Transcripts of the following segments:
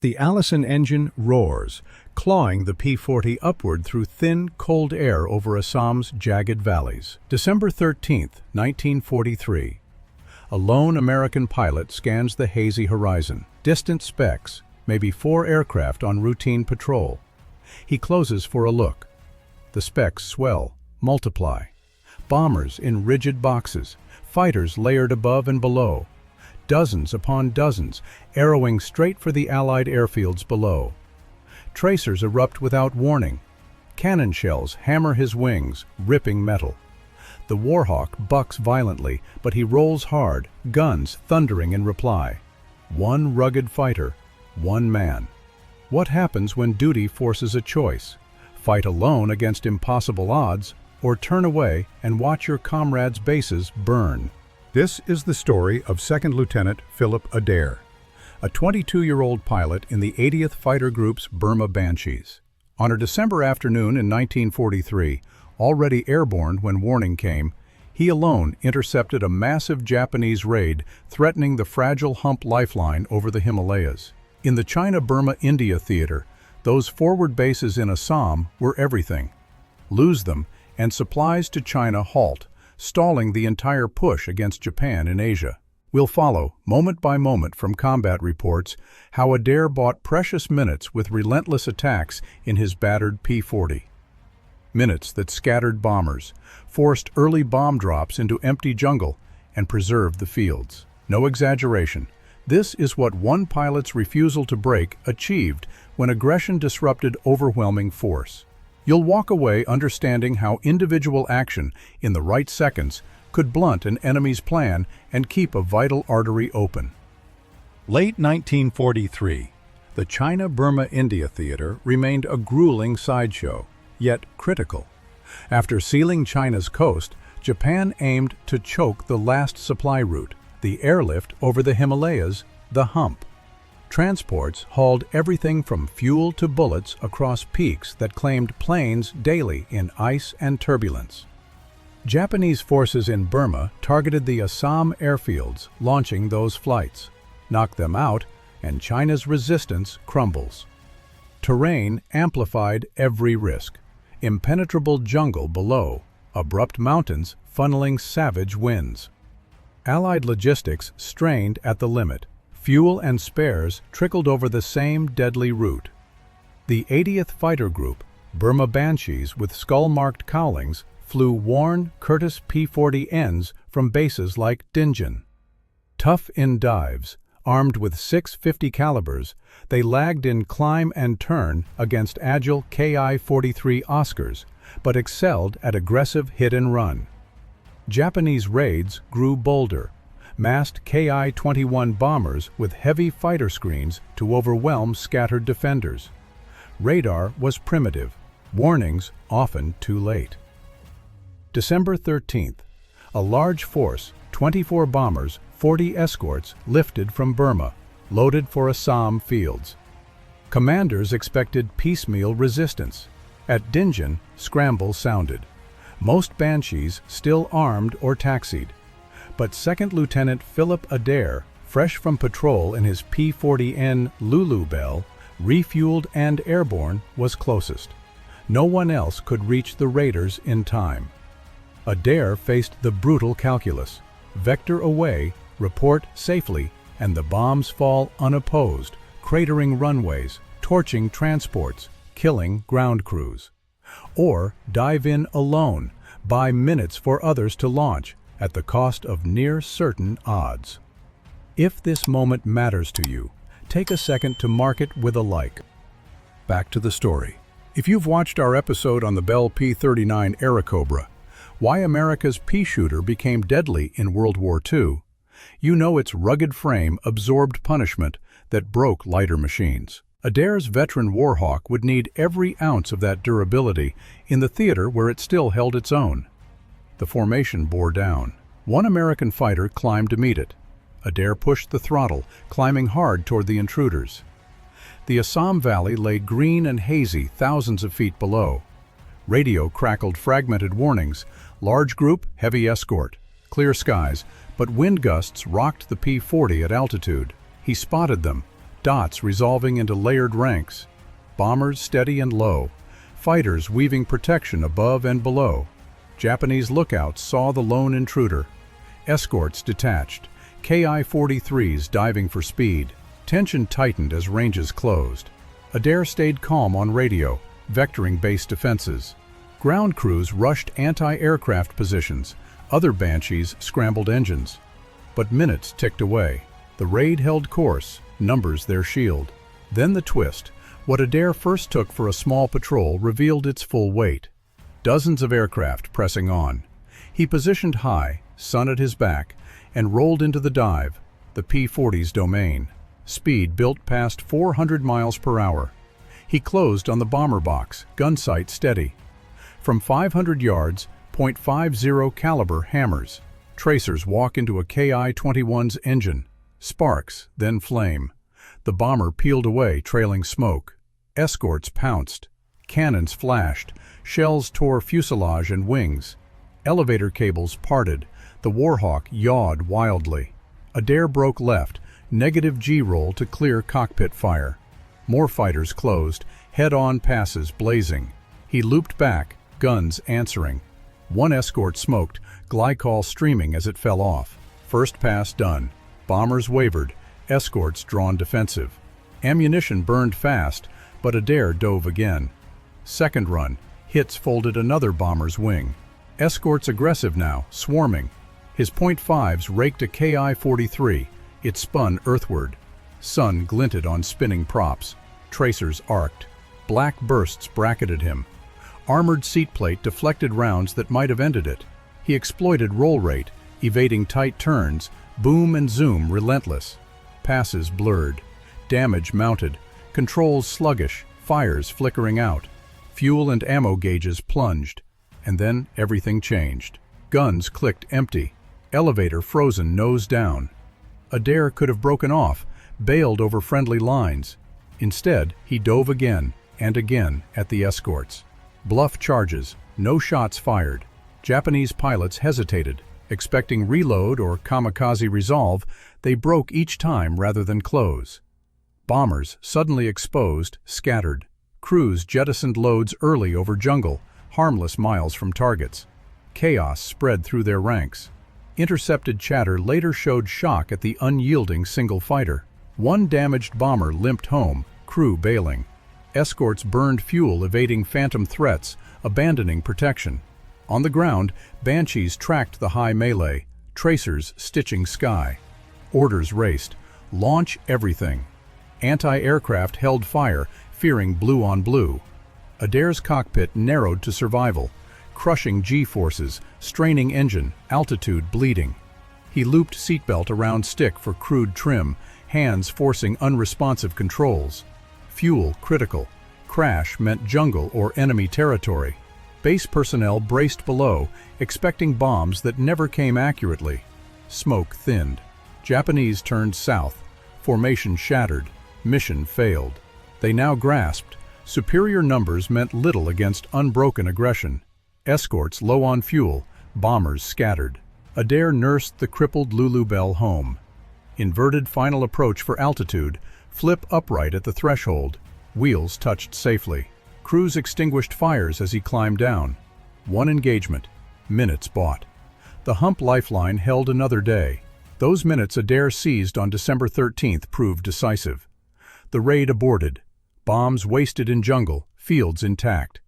The Allison engine roars, clawing the P-40 upward through thin, cold air over Assam's jagged valleys. December 13, 1943. A lone American pilot scans the hazy horizon. Distant specks, maybe 4 aircraft on routine patrol. He closes for a look. The specks swell, multiply. Bombers in rigid boxes, fighters layered above and below. Dozens upon dozens, arrowing straight for the Allied airfields below. Tracers erupt without warning. Cannon shells hammer his wings, ripping metal. The Warhawk bucks violently, but he rolls hard, guns thundering in reply. One rugged fighter, one man. What happens when duty forces a choice? Fight alone against impossible odds, or turn away and watch your comrades' bases burn? This is the story of Second Lieutenant Philip Adair, a 22-year-old pilot in the 80th Fighter Group's Burma Banshees. On a December afternoon in 1943, already airborne when warning came, he alone intercepted a massive Japanese raid threatening the fragile Hump lifeline over the Himalayas. In the China-Burma-India theater, those forward bases in Assam were everything. Lose them, and supplies to China halt, stalling the entire push against Japan in Asia. We'll follow, moment by moment from combat reports, how Adair bought precious minutes with relentless attacks in his battered P-40. Minutes that scattered bombers, forced early bomb drops into empty jungle, and preserved the fields. No exaggeration. This is what one pilot's refusal to break achieved when aggression disrupted overwhelming force. You'll walk away understanding how individual action in the right seconds could blunt an enemy's plan and keep a vital artery open. Late 1943, the China-Burma-India theater remained a grueling sideshow, yet critical. After sealing China's coast, Japan aimed to choke the last supply route, the airlift over the Himalayas, the Hump. Transports hauled everything from fuel to bullets across peaks that claimed planes daily in ice and turbulence. Japanese forces in Burma targeted the Assam airfields, launching those flights. Knock them out, and China's resistance crumbles. Terrain amplified every risk. Impenetrable jungle below, abrupt mountains funneling savage winds. Allied logistics strained at the limit. Fuel and spares trickled over the same deadly route. The 80th Fighter Group, Burma Banshees with skull-marked cowlings, flew worn Curtiss P-40Ns from bases like Dinjan. Tough in dives, armed with 650 calibers, they lagged in climb and turn against agile Ki-43 Oscars, but excelled at aggressive hit-and-run. Japanese raids grew bolder. Massed Ki-21 bombers with heavy fighter screens to overwhelm scattered defenders. Radar was primitive, warnings often too late. December 13th, a large force, 24 bombers, 40 escorts, lifted from Burma, loaded for Assam fields. Commanders expected piecemeal resistance. At Dinjan, scramble sounded. Most Banshees still armed or taxied. But Second Lieutenant Philip Adair, fresh from patrol in his P-40N Lulu Bell, refueled and airborne, was closest. No one else could reach the raiders in time. Adair faced the brutal calculus: vector away, report safely, and the bombs fall unopposed, cratering runways, torching transports, killing ground crews. Or dive in alone, buy minutes for others to launch, at the cost of near-certain odds. If this moment matters to you, take a second to mark it with a like. Back to the story. If you've watched our episode on the Bell P-39 Airacobra, why America's pea-shooter became deadly in World War II, you know its rugged frame absorbed punishment that broke lighter machines. Adair's veteran Warhawk would need every ounce of that durability in the theater where it still held its own. The formation bore down. One American fighter climbed to meet it. Adair pushed the throttle, climbing hard toward the intruders. The Assam Valley lay green and hazy thousands of feet below. Radio crackled fragmented warnings: large group, heavy escort. Clear skies, but wind gusts rocked the P-40 at altitude. He spotted them, dots resolving into layered ranks, bombers steady and low, fighters weaving protection above and below. Japanese lookouts saw the lone intruder. Escorts detached, Ki-43s diving for speed. Tension tightened as ranges closed. Adair stayed calm on radio, vectoring base defenses. Ground crews rushed anti-aircraft positions. Other Banshees scrambled engines. But minutes ticked away. The raid held course, numbers their shield. Then the twist. What Adair first took for a small patrol revealed its full weight. Dozens of aircraft pressing on. He positioned high, sun at his back, and rolled into the dive, the P-40's domain. Speed built past 400 miles per hour. He closed on the bomber box, gun sight steady. From 500 yards, .50 caliber hammers. Tracers walk into a Ki-21's engine. Sparks, then flame. The bomber peeled away, trailing smoke. Escorts pounced. Cannons flashed. Shells tore fuselage and wings. Elevator cables parted. The Warhawk yawed wildly. Adair broke left, negative G-roll to clear cockpit fire. More fighters closed, head-on passes blazing. He looped back, guns answering. One escort smoked, glycol streaming as it fell off. First pass done. Bombers wavered, escorts drawn defensive. Ammunition burned fast, but Adair dove again. Second run, hits folded another bomber's wing. Escorts aggressive now, swarming. His .5s raked a Ki-43. It spun earthward. Sun glinted on spinning props. Tracers arced. Black bursts bracketed him. Armored seatplate deflected rounds that might have ended it. He exploited roll rate, evading tight turns, boom and zoom relentless. Passes blurred. Damage mounted. Controls sluggish, fires flickering out. Fuel and ammo gauges plunged. And then everything changed. Guns clicked empty. Elevator frozen nose down. Adair could have broken off, bailed over friendly lines. Instead, he dove again and again at the escorts. Bluff charges, no shots fired. Japanese pilots hesitated. Expecting reload or kamikaze resolve, they broke each time rather than close. Bombers, suddenly exposed, scattered. Crews jettisoned loads early over jungle, harmless miles from targets. Chaos spread through their ranks. Intercepted chatter later showed shock at the unyielding single fighter. One damaged bomber limped home, crew bailing. Escorts burned fuel evading phantom threats, abandoning protection. On the ground, Banshees tracked the high melee, tracers stitching sky. Orders raced. Launch everything. Anti-aircraft held fire, fearing blue on blue. Adair's cockpit narrowed to survival. Crushing G-forces, straining engine, altitude bleeding. He looped seatbelt around stick for crude trim, hands forcing unresponsive controls. Fuel critical. Crash meant jungle or enemy territory. Base personnel braced below, expecting bombs that never came accurately. Smoke thinned. Japanese turned south. Formation shattered. Mission failed. They now grasped. Superior numbers meant little against unbroken aggression. Escorts low on fuel, bombers scattered. Adair nursed the crippled Lulu Bell home. Inverted final approach for altitude, flip upright at the threshold. Wheels touched safely. Crews extinguished fires as he climbed down. One engagement, minutes bought. The hump lifeline held another day. Those minutes Adair seized on December 13th proved decisive. The raid aborted. Bombs wasted in jungle, fields intact.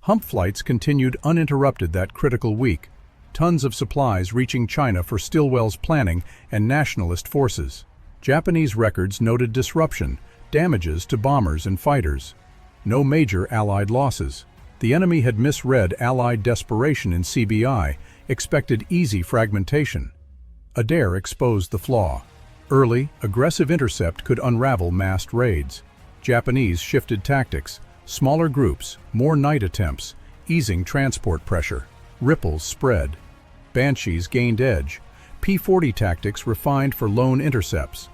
Hump flights continued uninterrupted that critical week. Tons of supplies reaching China for Stilwell's planning and nationalist forces. Japanese records noted disruption, damages to bombers and fighters. No major Allied losses. The enemy had misread Allied desperation in CBI, expected easy fragmentation. Adair exposed the flaw. Early, aggressive intercept could unravel massed raids. Japanese shifted tactics. Smaller groups, more night attempts, easing transport pressure. Ripples spread. Banshees gained edge. P-40 tactics refined for lone intercepts.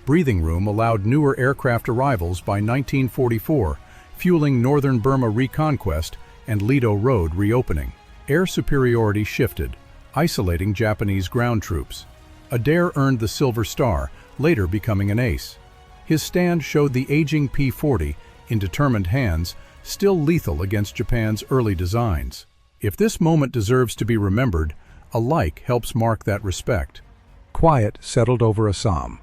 Breathing room allowed newer aircraft arrivals by 1944, fueling northern Burma reconquest and Lido Road reopening. Air superiority shifted, isolating Japanese ground troops. Adair earned the Silver Star, later becoming an ace. His stand showed the aging P-40, in determined hands, still lethal against Japan's early designs. If this moment deserves to be remembered, a like helps mark that respect. Quiet settled over Assam.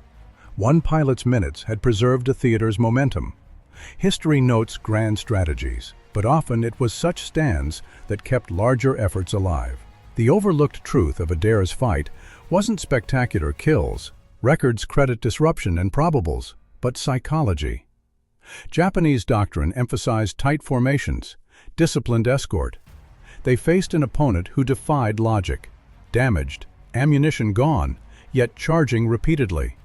One pilot's minutes had preserved a theater's momentum. History notes grand strategies, but often it was such stands that kept larger efforts alive. The overlooked truth of Adair's fight wasn't spectacular kills. Records credit disruption and probables, but psychology. Japanese doctrine emphasized tight formations, disciplined escort. They faced an opponent who defied logic, damaged, ammunition gone, yet charging repeatedly.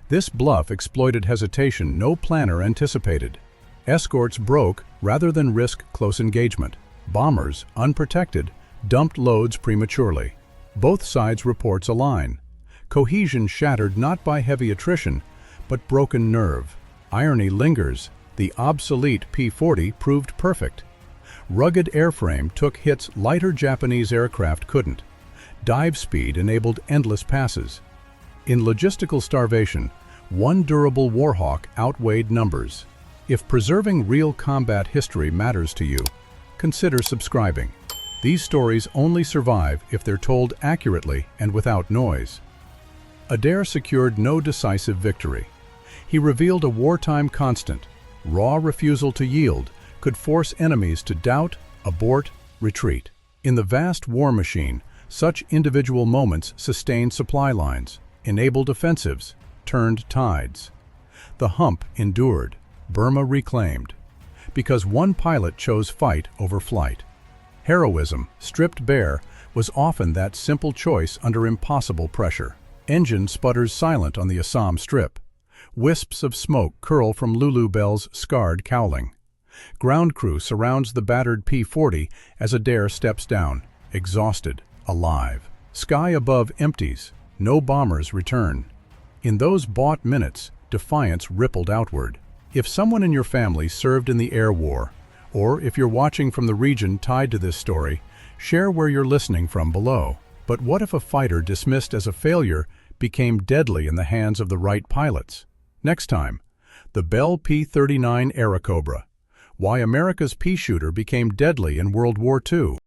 This bluff exploited hesitation no planner anticipated. Escorts broke rather than risk close engagement. Bombers, unprotected, dumped loads prematurely. Both sides' reports align. Cohesion shattered not by heavy attrition, but broken nerve. Irony lingers. The obsolete P-40 proved perfect. Rugged airframe took hits lighter Japanese aircraft couldn't. Dive speed enabled endless passes. In logistical starvation, one durable Warhawk outweighed numbers. If preserving real combat history matters to you, consider subscribing. These stories only survive if they're told accurately and without noise. Adair secured no decisive victory. He revealed a wartime constant. Raw refusal to yield could force enemies to doubt, abort, retreat. In the vast war machine, such individual moments sustained supply lines, enabled offensives, turned tides. The hump endured, Burma reclaimed, because one pilot chose fight over flight. Heroism, stripped bare, was often that simple choice under impossible pressure. Engine sputters silent on the Assam Strip. Wisps of smoke curl from Lulu Bell's scarred cowling. Ground crew surrounds the battered P-40 as Adair steps down, exhausted, alive. Sky above empties, no bombers return. In those bought minutes, defiance rippled outward. If someone in your family served in the air war, or if you're watching from the region tied to this story, share where you're listening from below. But what if a fighter dismissed as a failure became deadly in the hands of the right pilots? Next time, the Bell P-39 Airacobra. Why America's pea shooter became deadly in World War II.